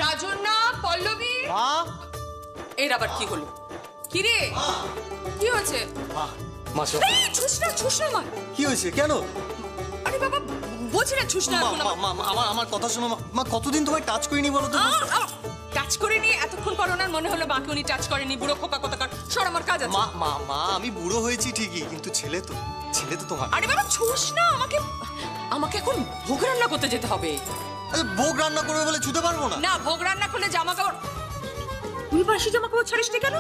রাজন্না, পল্লবী। মা, এর আবার কি হলো? কি রে, কি হয়েছে? মা ছুস না মা। কি হয়েছে? কেন? আরে বাবা, বলছি না ছুস না। আমার কথা শোনো মা। কতদিন তোমায় টাচ করিনি বলো তো? টাচ করিনি? এতক্ষণ করোনার মনে হলো বাকি উনি টাচ করেনি। বুড়ো খোকা কোথাকার। সর, আমার কাজ আছে। মা আমি বুড়ো হয়েছি ঠিকই, কিন্তু ছেলে তো তোমার। আরে বাবা ছুস না আমাকে এখন ভোগ রান্না করতে যেতে হবে। আরে ভোগ রান্না করবে বলে ছুতে পারবো না? না, ভোগ রান্না করলে জামা কাপড়, তুই বাসি জামা কাপড় ছাড়িস নি কেন?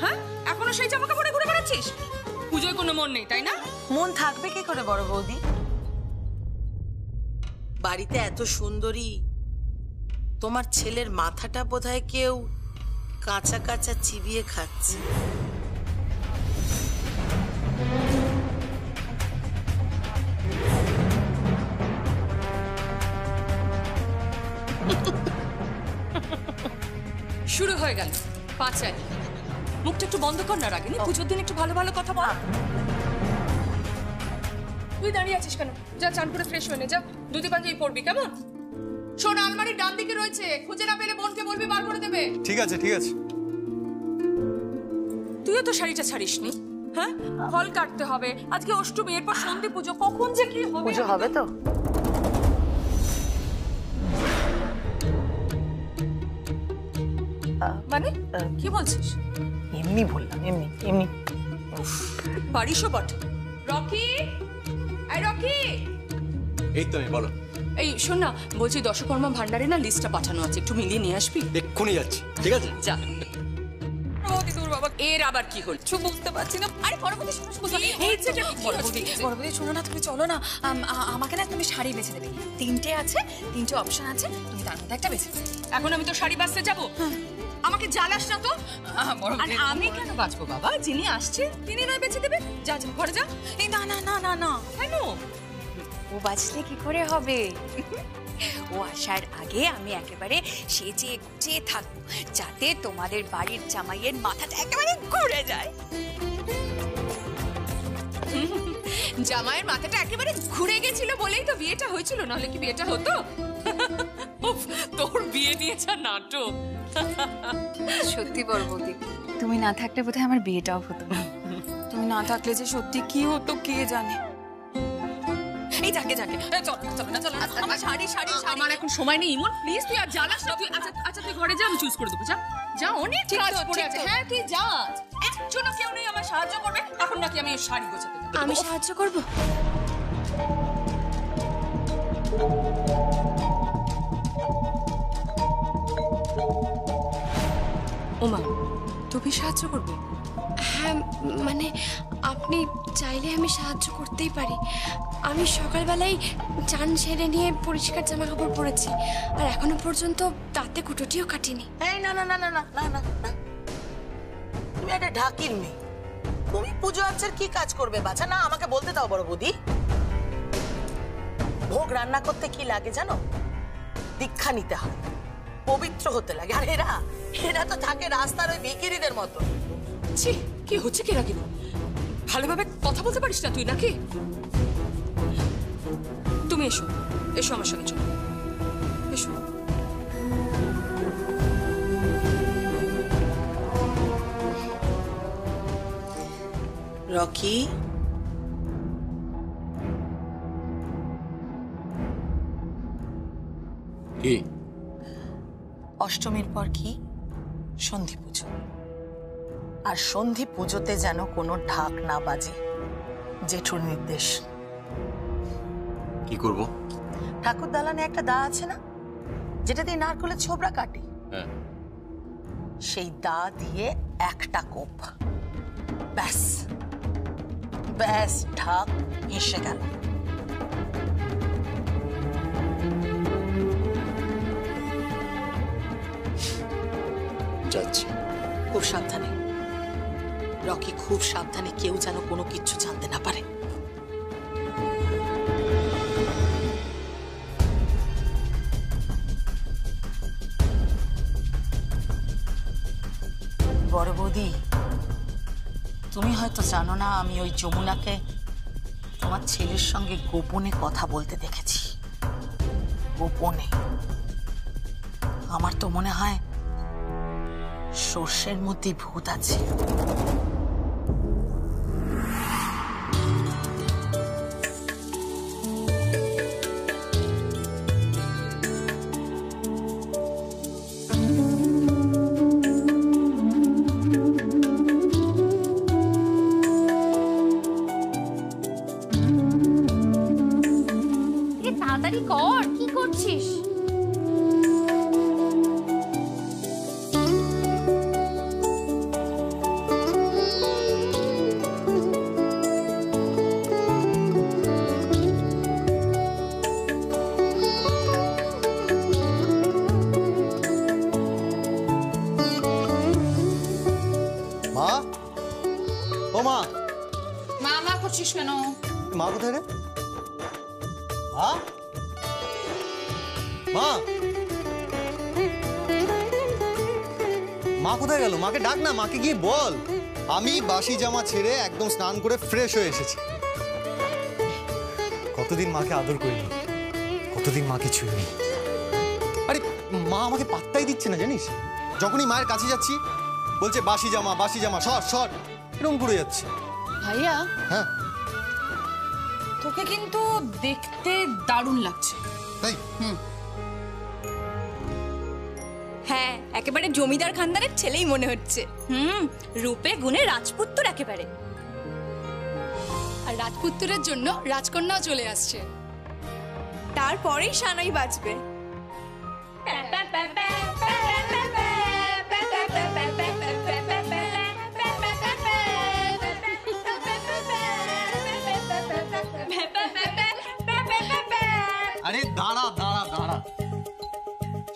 হ্যাঁ, এখনো সেই জামা কাপড়ে ঘুরে বেড়াচ্ছিস? পুজোয় কোনো মন নেই, তাই না? মন থাকবে কি করে বড় বৌদি? বাড়িতে এত সুন্দরী তোমার ছেলের মাথাটা বোধহয় কেউ কাঁচা কাঁচা চিবিয়ে খাচ্ছে। শুরু হয়ে গেল পাঁচাই। মুখটা একটু বন্ধ কর না রাগিনী। পুজোর দিন একটু ভালো ভালো কথা বল। তুই দাঁড়িয়ে আছিস কেন? যা চান করে ফ্রেশ হয়ে নে, যা ধুতি পাঞ্জাবি পরবি, কেমন? শোন, আলমারির ডান দিকে রয়েছে, খুঁজে না পেলে বোনকে বলবি বার করে দেবে। ঠিক আছে। তুইও তো শাড়িটা ছাড়িস নি। হ্যাঁ, ফল কাটতে হবে আজকে, অষ্টমী, এরপর সন্ধি পুজো। কখন যে কি হবে? পুজো হবে তো? মানে কি বলছিস? এমনি বললাম, এমনি। পারিসও বটে। রকি, এই রকি। এই তো আমি, বলো। এই শোন না, বলছি দশকর্মা ভান্ডারে না লিস্টটা পাঠানো আছে, একটু মিলিয়ে নিয়ে আসবি। এক্ষুনি যাচ্ছি। ঠিক আছে, যা। বাবা, এর আবার কি হল? বুঝতে পারছি না। আরে পরবর্তী বড়বদি শোনো না, তুমি চলো না। আমাকে না তুমি শাড়ি বেছে দেবে। 3টে আছে, 3টে অপশন আছে, তুমি তার মধ্যে একটা বেছে দেবে। এখন আমি তো শাড়ি বাঁচতে যাবো? আমাকে জ্বালাস না তো। আমি কেন বাঁচবো বাবা? যিনি আসছে তিনি নয় বেছে দেবে। যা যা, ঘরে যা। এই না না না না না, কেন? ও বাঁচলে কি করে হবে? ও আসার আগে আমি একেবারে সেজে গুছিয়ে থাকবো, যাতে তোমাদের বাড়ির জামাইয়ের মাথাটা একেবারে ঘুরে যায়। জামাইয়ের মাথাটা একেবারে ঘুরে গেছিল বলেই তো বিয়েটা হয়েছিল, নাহলে কি বিয়েটা হতো? তোর বিয়ে নিয়ে যা নাটক। সত্যি বড় বৌদি, তুমি না থাকলে বোধহয় আমার বিয়েটাও হতো না। তুমি না থাকলে যে সত্যি কি হতো কে জানে। এই যাকে চলো না আমার শাড়ি। আমার এখন সময় নেই ইমন, প্লিজ তুই আর জ্বালাস না। তুই আচ্ছা তুই ঘরে যা, আমি চুজ করে দেবো। যা, অনেক কাজ পড়ে আছে। হ্যাঁ তুই যা। একজনও কেউ নেই আমার সাহায্য করবে। এখন নাকি আমি শাড়ি গোছাতে যাবো? আমি সাহায্য করব? ওমা, তুমি সাহায্য করবে? হ্যাঁ, মানে আপনি চাইলে আমি সাহায্য করতেই পারি। আমি সকালবেলায় চান সেরে নিয়ে পরিষ্কার জামা কাপড় পরেছি, আর এখনো পর্যন্ত তাতে কুটোটিও কাটিনি। এই না, তুমি একটা ঢাকির মেয়ে, তুমি পুজো আর্চার কি কাজ করবে বাছা? না, আমাকে বলতে দাও বড় বৌদি। ভোগ রান্না করতে কি লাগে জানো? দীক্ষা নিতে হয়, পবিত্র হতে লাগে। আর এরা তো থাকে রাস্তার ওই ভিখিরিদের মতো। ছি, কি হচ্ছে কি রাগিনী? ভালোভাবে কথা বলতে পারিস না তুই নাকি? তুমি এসো আমার সঙ্গে, চলো এসো। রকি, কি অষ্টমীর পর কি সন্ধি পুজো, আর সন্ধি পুজোতে যেন কোনো ঢাক না বাজে। জেঠুর নির্দেশ। কি করব? ঠাকুর দালানে একটা দা আছে না, যেটা দিয়ে নারকেলের ছোবড়া কাটে? হ্যাঁ। সেই দা দিয়ে একটা কোপ, ব্যাস ঢাক এসে গেল। যাচ্ছি। খুব সাবধানে রকি, খুব সাবধানে, কেউ যেন কোনো কিচ্ছু জানতে না পারে। বড় বৌদি, তুমি হয়তো জানো না, আমি ওই যমুনাকে তোমার ছেলের সঙ্গে গোপনে কথা বলতে দেখেছি। গোপনে। আমার তো মনে হয় সর্ষের মধ্যে ভূত আছে। তাড়াতাড়ি কর, কি করছিস? মা, ও মা, মা করছিস কেন? মা কোথায় রে? মা, মা, মা কোথায় গেল? মাকে ডাক না, মাকে গিয়ে বল আমি বাসি জামা ছেড়ে একদম স্নান করে ফ্রেশ হয়ে এসেছি। কতদিন মাকে আদর করিনি, কতদিন মাকে ছুঁইনি। আরে মা আমাকে পাত্তাই দিচ্ছে না জানিস। যখনই মায়ের কাছে যাচ্ছি বলছে বাসি জামা সর সর, এরকম করে যাচ্ছে। ভাইয়া, হ্যাঁ তোকে কিন্তু দেখতে দারুণ লাগছে। তাই? হ্যাঁ, একেবারে জমিদার খানদানের ছেলেই মনে হচ্ছে। রূপে গুণে রাজপুত্তর একেবারে। আর রাজপুত্তরের জন্য রাজকন্যাও চলে আসছে। তারপরেই সানাই বাজবে। আরে দাঁড়া দাঁড়া দাঁড়া,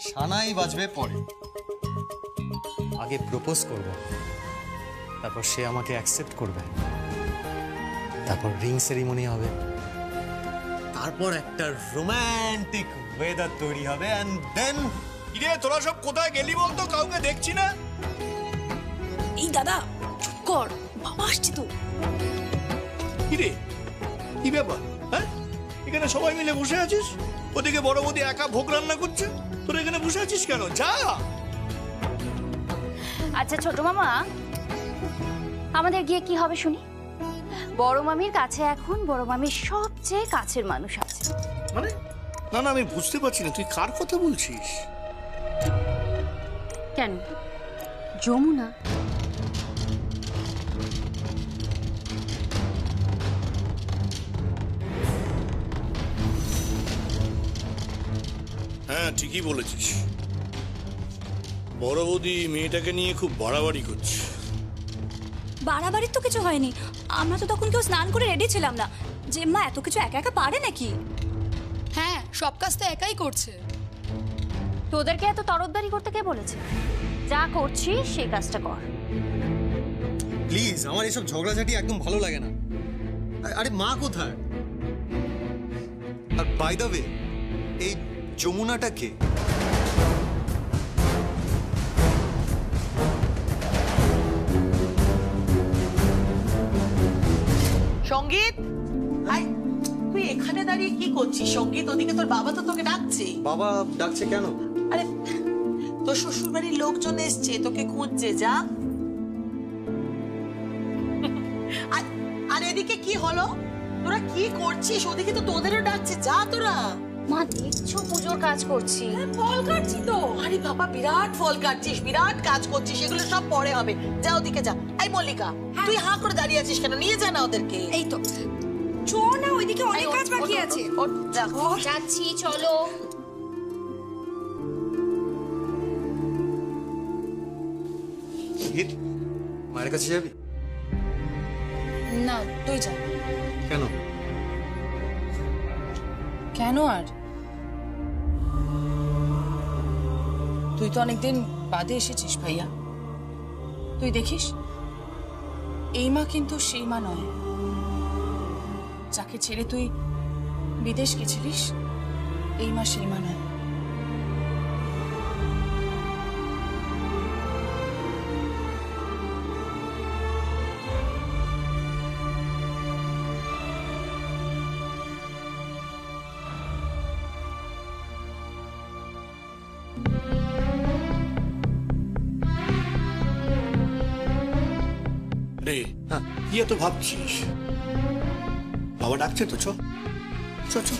সানাই বাজবে পরে। আগে প্রপোজ করব, তারপর সে আমাকে অ্যাকসেপ্ট করবে, তারপর রিং সেরিমনি হবে, তারপর একটা রোমান্টিক ওয়েদার তৈরি হবে, এন্ড দেন। কিরে তোরা সব কোথায় গেলি বলতো? কাউকে দেখছি না। এই দাদা চুপ কর, বাবা আসছে তো। কিরে কি ব্যাপার? হ্যাঁ, এখানে সবাই মিলে বসে আছিস, ওদিকে বড় বৌদি একা ভোগ রান্না করছে, তোরা এখানে বসে আছিস কেন? যা। আচ্ছা ছোট মামা, আমাদের গিয়ে কি হবে শুনি? বড় মামির কাছে এখন বড় মামির সবচেয়ে কাছের মানুষ আছে। মানে না না, আমি বুঝতে পারছি না তুই কার কথা বলছিস। কেন, যমুনা? হ্যাঁ ঠিকই বলেছিস, বড় বৌদি মেয়েটাকে নিয়ে খুব বাড়াবাড়ি করছে। বাড়াবাড়ির তো কিছু হয়নি, আমরা তো তখন কেউ স্নান করে রেডি ছিলাম না। যে মা এত কিছু একা একা পারে নাকি? হ্যাঁ, সব কাজ তো একাই করছে। তোদেরকে এত তরফদারি করতে কে বলেছে? যা করছিস সেই কাজটা কর। প্লিজ, আমার এসব ঝগড়াঝাটি একদম ভালো লাগে না। আরে মা কোথায়? আর বাই দ্য ওয়ে, এই যমুনাটা কে? সঙ্গীত, আয়, তুই এখানে দাঁড়িয়ে কি করছিস? সঙ্গীত, ওদিকে তোর বাবা তো তোকে ডাকছে। বাবা ডাকছে কেন? আরে তোর শ্বশুর বাড়ির লোকজন এসছে, তোকে খুঁজছে, যা। আর এদিকে কি হলো? তোরা কি করছিস? ওদিকে তো তোদেরও ডাকছে, যা তোরা। মা দেখছো পুজোর কাজ করছি। ফল কাটছি তো। আরে বাবা, বিরাট ফল কাটছিস, বিরাট কাজ করছিস, এগুলো সব পরে হবে। যা ওদিকে যা। এই মল্লিকা, তুই হাঁ করে দাঁড়িয়ে আছিস কেন? নিয়ে যা না ওদেরকে। এই তো চো না, ওইদিকে অনেক কাজ বাকি আছে। যাচ্ছি, চলো। মায়ের কাছে যাবি? না, তুই যা। কেন? কেন আর? তুই তো অনেকদিন বাদে এসেছিস ভাইয়া। তুই দেখিস, এই মা কিন্তু সেই মা নয় যাকে ছেড়ে তুই বিদেশ গেছিলিস। এই মা সেই মা নয়। কি এত ভাবছিস? বাবা ডাকছে তো, চ চ চ।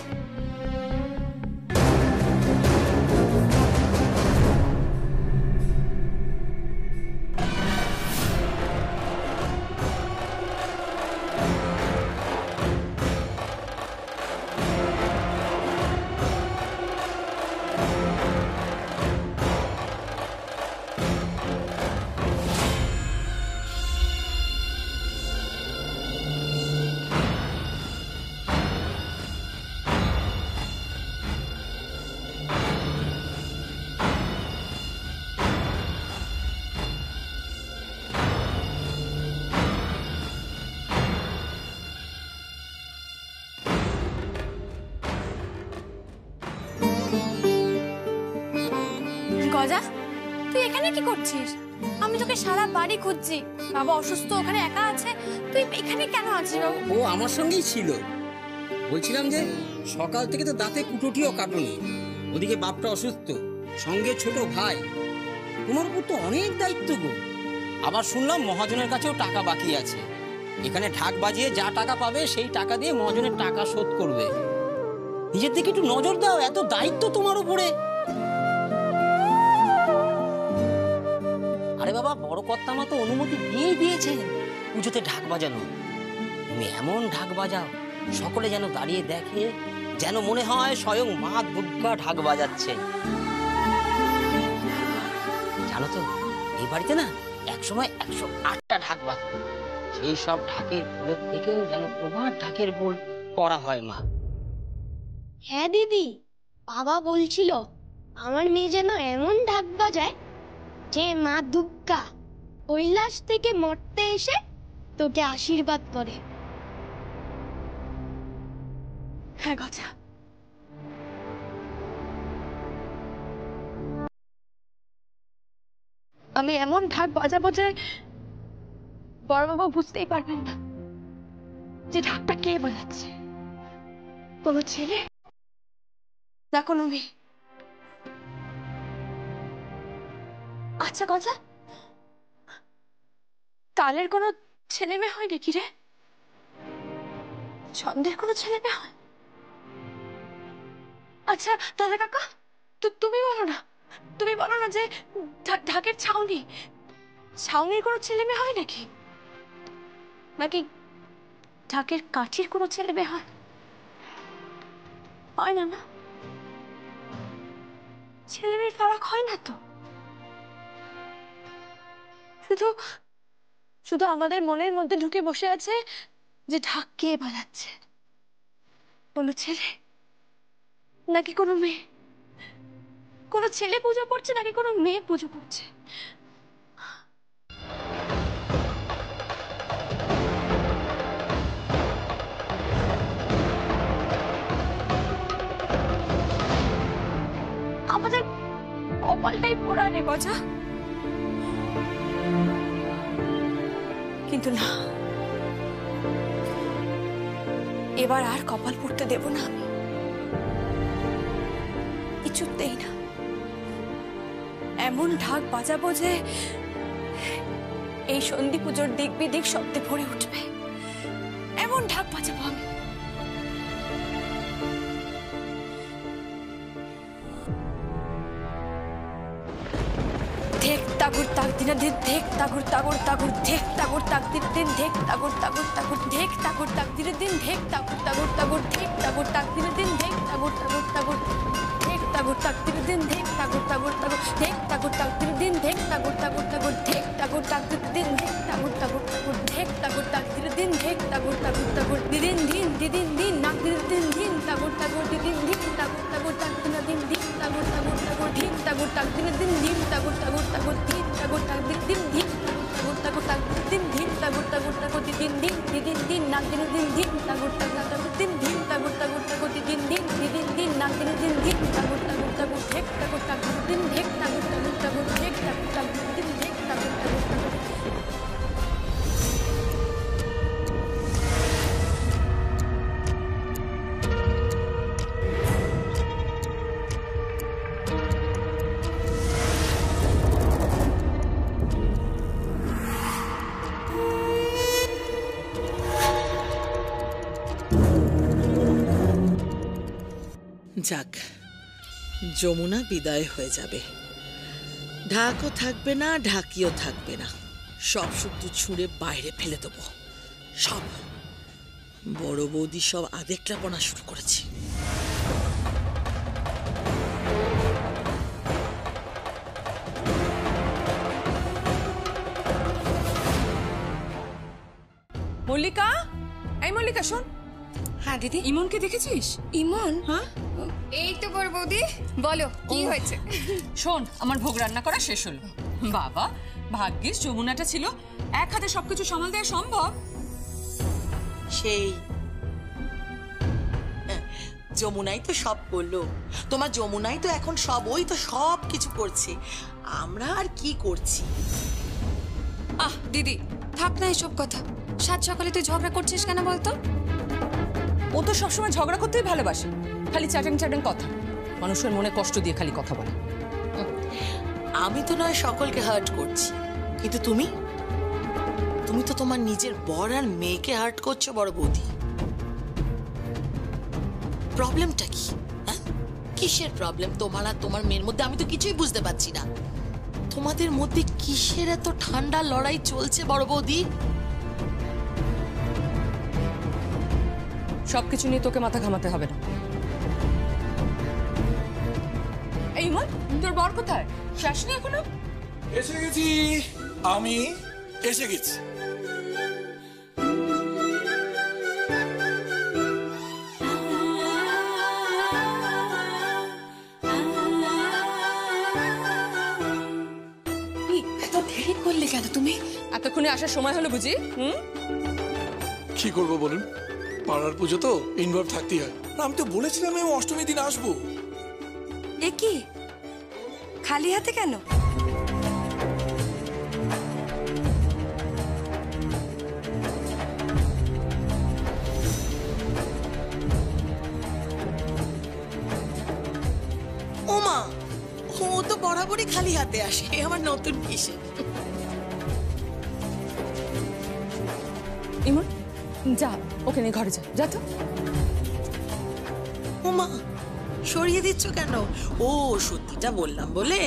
গজা, তুই এখানে কি করছিস? আমি তোকে সারা বাড়ি খুঁজছি। বাবা অসুস্থ, ওখানে একা আছে, তুই এখানে কেন আছিস বাবু? ও আমার সঙ্গেই ছিল। বলছিলাম যে সকাল থেকে তো দাঁতে কুটোটিও কাটুনি, ওদিকে বাপটা অসুস্থ, সঙ্গে ছোট ভাই, তোমার উপর তো অনেক দায়িত্ব গো। আবার শুনলাম মহাজনের কাছেও টাকা বাকি আছে, এখানে ঢাক বাজিয়ে যা টাকা পাবে সেই টাকা দিয়ে মহাজনের টাকা শোধ করবে। নিজের দিকে একটু নজর দাও, এত দায়িত্ব তোমার উপরে। আরে বাবা, বড় কর্তামা তো অনুমতি দিয়েই দিয়েছেন পুজোতে ঢাক বাজানো। তুমি এমন ঢাক বাজাও সকলে যেন দাঁড়িয়ে দেখে, যেন মনে হয় স্বয়ং মা দুর্গা ঢাক বাজাচ্ছে। জানো তো এই বাড়িতে না একসময় 108টা ঢাক বাজতো, সেই সব ঢাকের বোল থেকেও যেন তোমার ঢাকের বোল করা হয় মা। হ্যাঁ দিদি, বাবা বলছিল আমার মেয়ে যেন এমন ঢাক বাজায় যে মা দুর্গা কৈলাস থেকে মর্তে এসে তোকে আশীর্বাদ করে। হ্যাঁ গজা, আমি এমন ঢাক বাজাবো যে বড় বাবা বুঝতেই পারবেন না যে ঢাকটা কে বাজাচ্ছে। কোনো ছেলে না কোনো মেয়ে। আচ্ছা গজা, তালের কোনো ছেলে মেয়ে হয় নাকি রে? ছন্দের কোনো ছেলে মেয়ে হয়? আচ্ছা দাদা কাকা, তুমি বলো না যে ঢাকের ছাউনির কোনো ছেলে মেয়ে হয় নাকি? নাকি ঢাকের কাঠির কোনো ছেলে মেয়ে হয়? হয় না না, ছেলে মেয়ের ফারাক হয় না তো। শুধু আমাদের মনের মধ্যে ঢুকে বসে আছে যে ঢাক কে বাজাচ্ছে। কোনো ছেলে নাকি কোনো মেয়ে? কোনো ছেলে পুজো করছে নাকি কোনো মেয়ে পুজো করছে? আমাদের কপালটাই পোড়া রে গজা। কিন্তু না, এবার আর কপাল পড়তে দেব না আমি, কিছুতেই না। এমন ঢাক বাজাবো যে এই সন্ধি পুজোর দিক বিদিক শব্দে ভরে উঠবে। এমন ঢাক বাজাবো আমি। ধেক তাগুর তাক দিনা দিন, ধেক তাগুর তাগুর তাগুর, ধেক তাগুর তাক দিনের দিন, ধেক তাগুর তাগুর তাগুর, ধেক তাগুর তাক দিনের দিন, ধেক তাগুর তাগুর তাগুর, ধেক তাগুর তাক দিনের দিন, ধেক তাগুর তাগুর তাগুর, ধেক তাগুর তাক দিনের দিন, ধেক তাগুর তাগুর তাগুর, ধেক তাগুর তাক দিনের দিন, ধেক তাগুর তাগুর তাগুর, ধেক তাগুর তাক দিনের দিন, ধেক তাগুর তাগুর তাগুর, ধেক তাগুর তাক দিনের দিন, ধেক তাগুর তাগুর তাগুর, দিদিন দিন দিদিন দিন নাক দিনের দিন, দিন তাগুর তাগুর দিদিন দিন তাগুর তাগুর তাক দিনের দিন, দিন তাগুর তাগুর তাগুর, দিন তাগুর তাক দিনের দিন, দিন তাগুর তাগুর তাগুর, দিন তাগুর তাক দিন, দিন তাগুর তাগুর তাক দিন, দিন তাগুর তাগুর তাগুর, দিদিন দিন দিদিন দিন নাক দিনের দিন, দিন তাগুর তাগুর তাগুর দিন, দিন তাগুর তাগুর তাগুর, দিদিন দিন দিদিন দিন নাক দিনের দিন, দিন তাগুর তাগুর তাগুর, ধেক তাগুর তাগুর দিন, ধেক তাগুর তাগুর তাগুর, ধেক তাগুর তাগুর দিন, ধেক তাগুর তাগুর তাগুর। যাক, যমুনা বিদায় হয়ে যাবে। ঢাকও থাকবে না, ঢাকিও থাকবে না, সব শুদ্ধ ছুঁড়ে বাইরে ফেলে দেবো। সব বড় বৌদি সব আদেকলাপনা শুরু করেছে। মল্লিকা, এই মল্লিকা শোন। হ্যাঁ দিদি। ইমনকে দেখেছিস? ইমন? হ্যাঁ, এই তো বড় বৌদি, বলো কি হয়েছে? শোন, আমার ভোগ রান্না করা শেষ হলো। বাবা, ভাগ্যিস যমুনাটা ছিল, এক হাতে সবকিছু সামাল দেওয়া সম্ভব। সেই যমুনাই তো সব করলো, তোমার যমুনাই তো এখন সব, ওই তো সব কিছু করছে, আমরা আর কি করছি? আহ দিদি, থাক না এসব কথা। সাত সকালে তুই ঝগড়া করছিস কেন বলতো? ও তো সবসময় ঝগড়া করতেই ভালোবাসে, খালি চ্যাটাং চ্যাটাং কথা, মানুষের মনে কষ্ট দিয়ে খালি কথা বলে। আমি তো নয় সকলকে হার্ট করছি, কিন্তু তুমি তুমি তো তোমার নিজের বর আর মেয়েকে হার্ট করছো বড় বৌদি। প্রবলেমটা কি? হ্যাঁ, কিসের প্রবলেম তোমার আর তোমার মেয়ের মধ্যে? আমি তো কিছুই বুঝতে পারছি না। তোমাদের মধ্যে কিসের এত ঠান্ডা লড়াই চলছে বড় বৌদি? সবকিছু নিয়ে তোকে মাথা ঘামাতে হবে না। এই মন, তোর বর কোথায়? শাসনি এখনো? এসে গেছি, আমি এসে গেছি। এত দেরি করলে কেন তুমি? এতক্ষণে আসার সময় হলো বুঝি? কি করবো বলুন, পাড়ার পুজো তো ইনভলভ থাকতেই হয়। আমি তো বলেছিলাম আমি অষ্টমী দিন আসবো। এ কি খালি হাতে কেন? ওমা, ও তো বরাবরই খালি হাতে আসে, আমার নতুন কিসে? ইমন, যা ওকে নিয়ে ঘরে যা, যা তো। ওমা, সরিয়ে দিচ্ছ কেন? ও সত্যিটা বললাম বলে?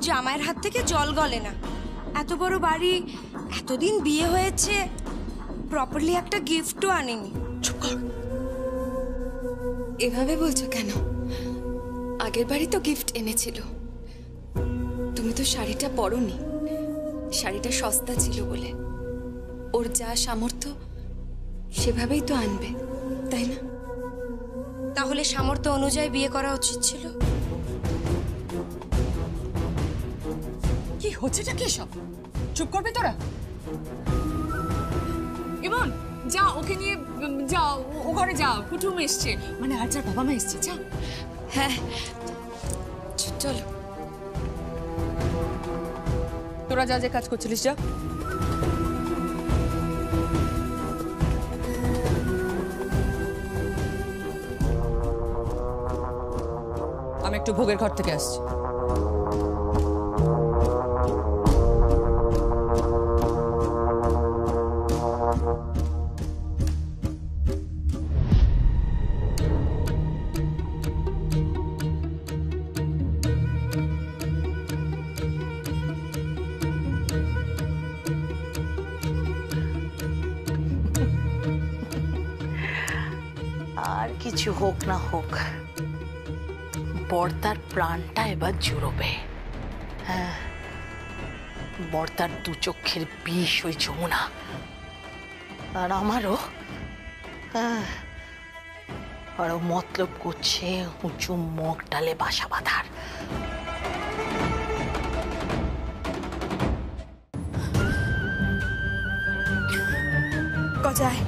জামাইয়ের হাত থেকে জল গলে না। এত বড় বাড়ি, এতদিন বিয়ে হয়েছে, প্রপারলি একটা গিফটও আনিনি। চুপ কর। এভাবে বলছো কেন? আগের বাড়ি তো গিফট এনেছিল। তুমি তো শাড়িটা পরোনি, শাড়িটা সস্তা ছিল বলে। ওর যা সামর্থ্য সেভাবেই তো আনবে, তাই না? তাহলে সামর্থ্য অনুযায়ী বিয়ে করা উচিত ছিল। কি হচ্ছেটা কি সব? চুপ করবি তোরা? ইমন, যা ওকে নিয়ে যা, ও ঘরে যা, কুটুম এসছে, মানে আর যার বাবা মা এসছে, যা। হ্যাঁ চলো। তোরা যা যে কাজ করছিলিস যা। আমি একটু ভোগের ঘর থেকে আসছি। আর কিছু হোক না হোক, বর্তার প্রাণটা এবার জুড়বে। হ্যাঁ, বর্তার দু চোখের বিষ ওই যমুনা, আর আমারও আরো মতলব করছে উঁচু মগ ডালে বাসা বাঁধার। গজায়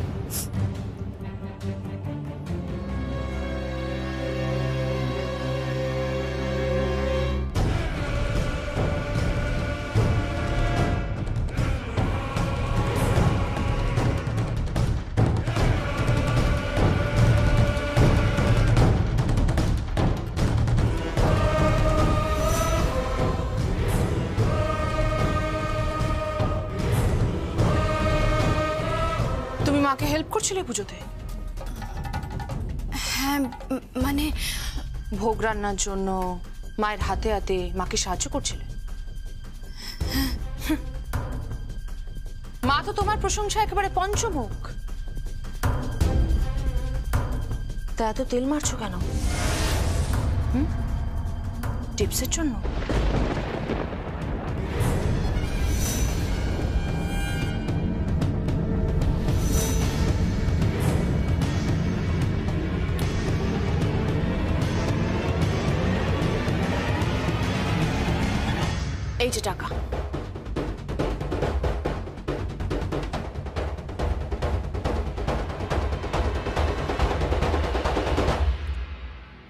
মাকে হেল্প করছিলে পুজোতে? মানে ভোগ রান্নার জন্য মায়ের হাতে হাতে মাকে সাহায্য করছিলে? মা তো তোমার প্রশংসা একেবারে পঞ্চমুখ। তা এত তেল মারছো কেন? টিপসের জন্য? এই যে টাকা।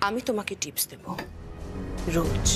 আমি তোমাকে টিপস দেব রোজ।